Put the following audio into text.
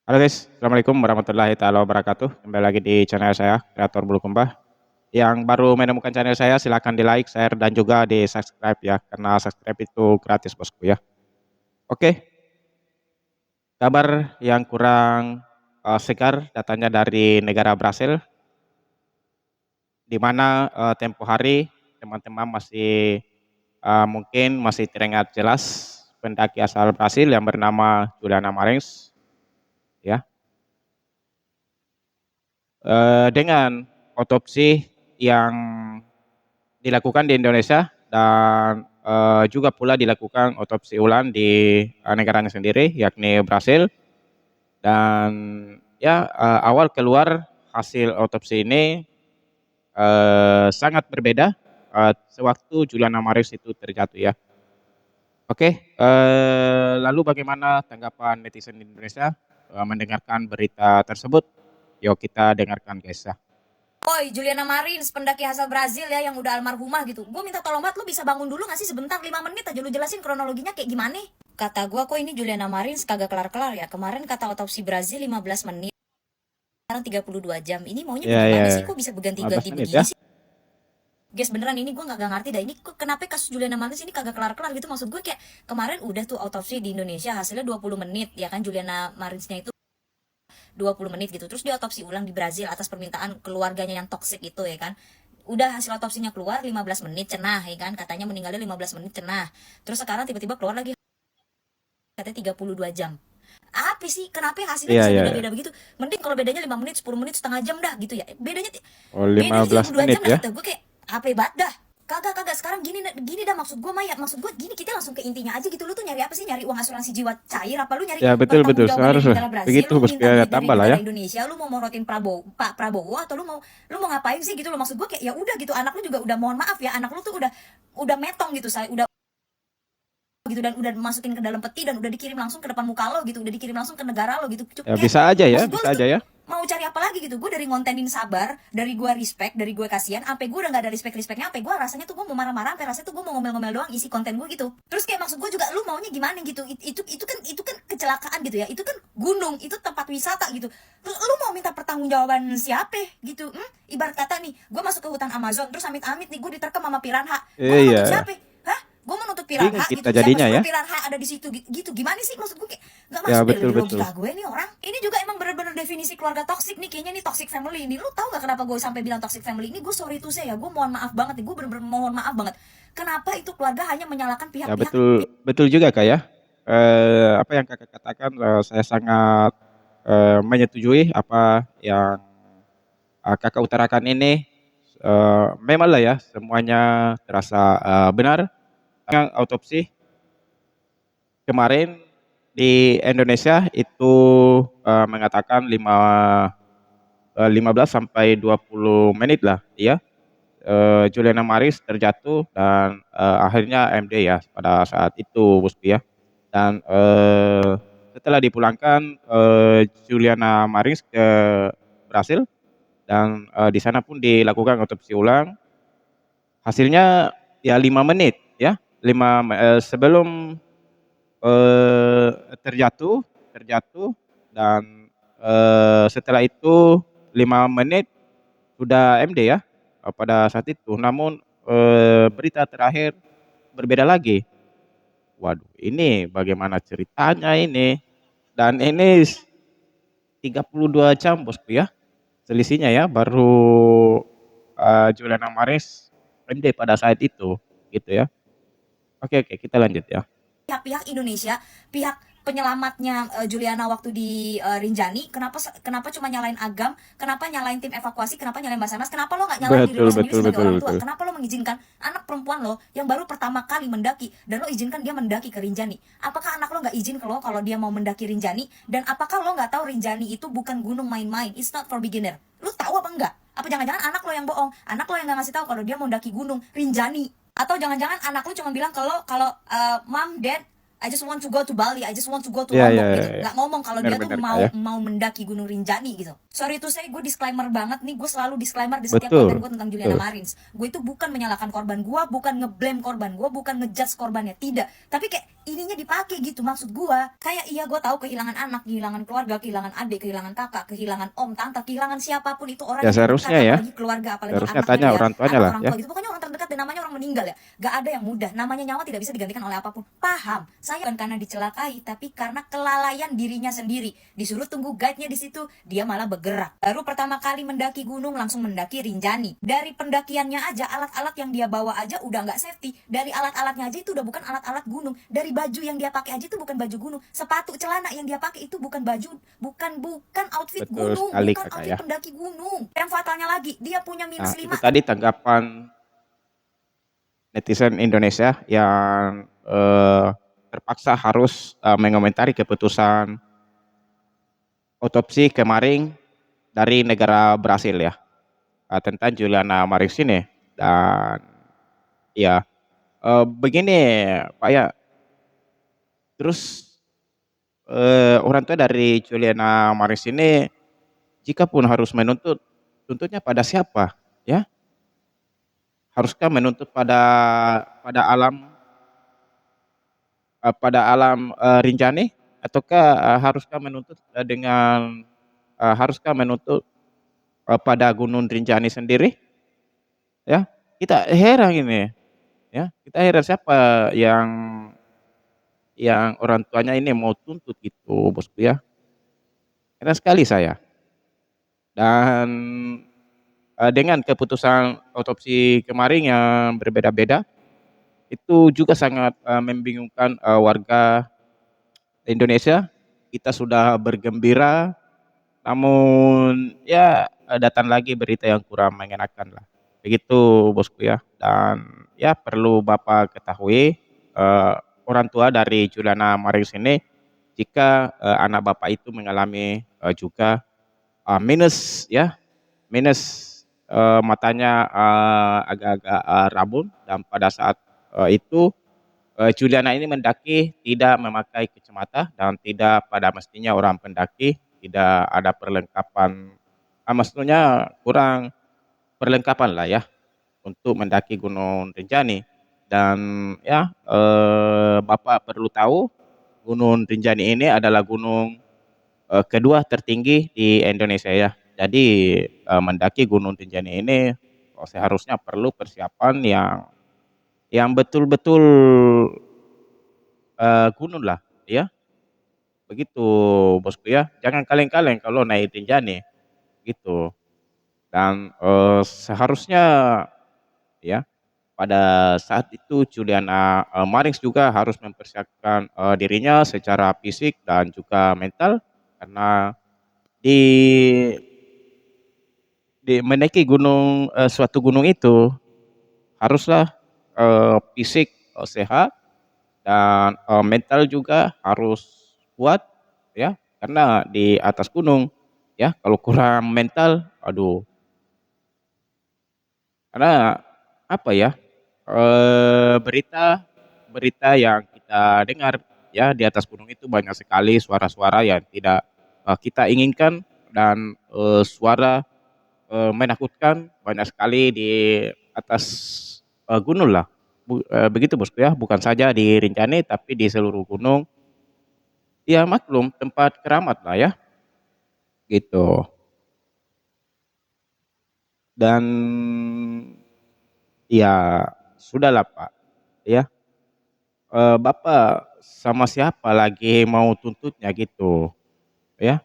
Halo guys, Assalamualaikum warahmatullahi taala wabarakatuh. Kembali lagi di channel saya, Kreator Bulukumba. Yang baru menemukan channel saya, silahkan di like, share, dan juga di subscribe ya, karena subscribe itu gratis bosku ya. Oke, kabar yang kurang segar datanya dari negara Brasil, di mana tempo hari teman-teman masih mungkin masih teringat jelas pendaki asal Brasil yang bernama Juliana Marins ya. Dengan otopsi yang dilakukan di Indonesia dan juga pula dilakukan otopsi ulang di negaranya sendiri yakni Brasil dan ya awal keluar hasil otopsi ini sangat berbeda sewaktu Juliana Maris itu terjatuh ya. Oke, lalu bagaimana tanggapan netizen di Indonesia mendengarkan berita tersebut? Yuk kita dengarkan guys ya. Oi, Juliana Marins, pendaki asal Brazil ya, yang udah almarhumah gitu. Gue minta tolong banget, lu bisa bangun dulu gak sih sebentar, 5 menit aja lu jelasin kronologinya kayak gimana? Kata gue, kok ini Juliana Marins kagak kelar-kelar ya. Kemarin kata otopsi Brazil 15 menit, sekarang 32 jam. Ini maunya Ya ya, bagaimana sih? Kok bisa 15 berganti-ganti menit begini ya. sih? Guys, beneran ini gue gak ngerti dah. Ini kenapa kasus Juliana Marins ini kagak kelar-kelar gitu. Maksud gue kayak kemarin udah tuh otopsi di Indonesia, hasilnya 20 menit. Ya kan Juliana Marinsnya itu 20 menit gitu. Terus diotopsi ulang di Brazil atas permintaan keluarganya yang toksik itu ya kan. Udah hasil otopsinya keluar 15 menit cenah ya kan. Katanya meninggalnya 15 menit cenah. Terus sekarang tiba-tiba keluar lagi katanya 32 jam. Apa sih? Kenapa hasilnya Iya bisa iya. beda-beda begitu? Mending kalau bedanya 5 menit, 10 menit, setengah jam dah gitu ya. Oh, Bedanya 15 32 menit jam dah ya. kata gue kayak apa hebat dah. Kagak sekarang gini dah maksud gue Maya, maksud gue gini, kita langsung ke intinya aja gitu. Lu tuh nyari apa sih? Nyari uang asuransi jiwa cair apa lu nyari Ya betul betul pertanggungjawaban dari seharusnya negara Brazil? begitu Lu mau bosku minta ya, duit dari tambah lah ya. negara Indonesia? Lu mau morotin Pak Prabowo atau lu mau ngapain sih gitu? Lo maksud gue kayak ya udah gitu, anak lu juga udah, mohon maaf ya, anak lu tuh udah metong gitu, saya udah gitu, dan udah masukin ke dalam peti dan udah dikirim langsung ke depan muka lo gitu, udah dikirim langsung ke negara lo gitu. Ya Kayak bisa aja ya, maksud gue bisa lu aja ya. mau cari apa lagi gitu? Gue dari ngontenin sabar, dari gue respect, dari gue kasihan, sampai gue udah gak ada respectnya, sampai gue rasanya tuh gue mau marah-marah, sampai rasanya tuh gue mau ngomel-ngomel doang isi konten gue gitu. Terus kayak maksud gue juga, lu maunya gimana gitu? Itu kan kecelakaan gitu ya, itu kan gunung, itu tempat wisata gitu. Terus lu mau minta pertanggungjawaban siapa gitu? Ibarat kata nih, gue masuk ke hutan Amazon, terus amit-amit nih gue diterkam sama piranha, gue mau nuntut Iya, siapa? Hah? Gue mau nuntut bingung piranha kita gitu, siapa jadinya suruh ya. piranha ada di situ gitu? Gimana sih? Maksud gue kayak gak Ya masuk deh betul di betul. logika gue nih orang. Ini juga emang bener-bener definisi keluarga toksik nih, kayaknya nih toxic family ini. Lu tau gak kenapa gue sampai bilang toxic family ini? Gue sorry tuh saya, gue mohon maaf banget nih, gue bener-bener mohon maaf banget. Kenapa itu keluarga hanya menyalahkan Ya pihak-pihak? betul betul juga kak ya. Apa yang kakak katakan saya sangat menyetujui apa yang kakak utarakan ini. Memang lah ya semuanya terasa benar. Yang autopsi kemarin di Indonesia itu mengatakan 15 sampai 20 menit lah ya. Juliana Maris terjatuh dan akhirnya AMD ya pada saat itu bosku ya. Dan setelah dipulangkan Juliana Maris ke Brasil dan di sana pun dilakukan otopsi ulang. Hasilnya ya 5 menit ya. Sebelum eh, terjatuh terjatuh dan setelah itu 5 menit sudah MD ya pada saat itu. Namun berita terakhir berbeda lagi. Waduh, ini bagaimana ceritanya ini? Dan ini 32 jam bosku ya. Selisihnya ya baru Juliana Mares MD pada saat itu gitu ya. Oke oke kita lanjut ya. Pihak-pihak Indonesia, pihak penyelamatnya Juliana waktu di Rinjani, kenapa cuma nyalain Agam, kenapa nyalain tim evakuasi, kenapa nyalain Basarnas, kenapa lo nggak nyalain diri Betul lo sendiri betul sebagai betul orang tua? betul. Kenapa lo mengizinkan anak perempuan lo yang baru pertama kali mendaki dan lo izinkan dia mendaki ke Rinjani? Apakah anak lo nggak izin ke lo kalau dia mau mendaki Rinjani? Dan apakah lo nggak tahu Rinjani itu bukan gunung main-main? It's not for beginner. Lo tahu apa enggak? Apa jangan-jangan anak lo yang bohong? Anak lo yang nggak ngasih tahu kalau dia mau mendaki gunung Rinjani? Atau jangan-jangan anak lu cuma bilang kalau mom dad I just want to go to Bali, I just want to go to Iya iya Lombok iya gitu. iya. Nggak ngomong kalau Bener dia tuh bener, Kak, mau ya. mau mendaki Gunung Rinjani gitu. Sorry tuh saya, gue disclaimer banget nih, gue selalu disclaimer di setiap konten Betul gue tentang Juliana betul. Marins. Gue itu bukan menyalahkan korban gue, bukan ngeblame korban gue, bukan ngejudge korbannya, tidak. Tapi kayak ininya dipakai gitu, maksud gue. Kayak iya gue tahu kehilangan anak, kehilangan keluarga, kehilangan adik, kehilangan kakak, kehilangan om, tante, kehilangan siapapun itu orang Ya yang terdekat, seharusnya ya, apalagi keluarga, apalagi seharusnya anaknya tanya dia, orang tuanya anak lah orang ya. tua gitu. Pokoknya orang terdekat dan namanya orang meninggal ya. Gak ada yang mudah, namanya nyawa tidak bisa digantikan oleh apapun. Paham? Saya bukan karena dicelakai, tapi karena kelalaian dirinya sendiri. Disuruh tunggu guide-nya di situ, dia malah bergerak. Baru pertama kali mendaki gunung langsung mendaki Rinjani. Dari pendakiannya aja, alat-alat yang dia bawa aja udah nggak safety. Dari alat-alatnya aja itu udah bukan alat-alat gunung. Dari baju yang dia pakai aja itu bukan baju gunung. Sepatu celana yang dia pakai itu bukan baju, bukan outfit Betul gunung, sekali bukan Kakak outfit ya. pendaki gunung. Yang fatalnya lagi, dia punya Nah, minus itu 5. tadi tanggapan netizen Indonesia yang terpaksa harus mengomentari keputusan otopsi kemarin dari negara Brasil ya, tentang Juliana Marins ini. Dan ya begini Pak ya, terus orang tua dari Juliana Marins ini jika pun harus menuntut, tuntutnya pada siapa ya? Haruskah menuntut pada alam, Rinjani, ataukah haruskah menuntut haruskah menuntut pada Gunung Rinjani sendiri ya? Kita heran ini ya, kita heran siapa yang orang tuanya ini mau tuntut gitu Bosku ya. Heran sekali saya. Dan dengan keputusan otopsi kemarin yang berbeda-beda, itu juga sangat membingungkan warga Indonesia. Kita sudah bergembira, namun ya datang lagi berita yang kurang mengenakan lah. Begitu Bosku ya. Dan ya perlu Bapak ketahui, orang tua dari Juliana Marins ini, jika anak Bapak itu mengalami juga minus ya, minus matanya agak-agak rabun, dan pada saat itu Juliana ini mendaki tidak memakai kacamata dan tidak pada mestinya orang pendaki tidak ada perlengkapan, maksudnya kurang perlengkapan lah ya untuk mendaki Gunung Rinjani. Dan ya Bapak perlu tahu Gunung Rinjani ini adalah gunung kedua tertinggi di Indonesia ya. Jadi mendaki Gunung Rinjani ini seharusnya perlu persiapan yang betul-betul gunung lah ya. Begitu Bosku ya. Jangan kaleng-kaleng kalau naik Rinjani gitu. Dan seharusnya ya pada saat itu Juliana Marins juga harus mempersiapkan dirinya secara fisik dan juga mental, karena di mendaki gunung, suatu gunung itu haruslah fisik sehat, dan mental juga harus kuat ya, karena di atas gunung ya kalau kurang mental, aduh, karena apa ya, berita berita yang kita dengar ya di atas gunung itu banyak sekali suara-suara yang tidak kita inginkan, dan suara menakutkan banyak sekali di atas gunung lah. Begitu Bosku ya, bukan saja di Rinjani tapi di seluruh gunung. Ya maklum tempat keramat lah ya, gitu. Dan ya sudahlah Pak, ya, Bapak sama siapa lagi mau tuntutnya gitu, ya.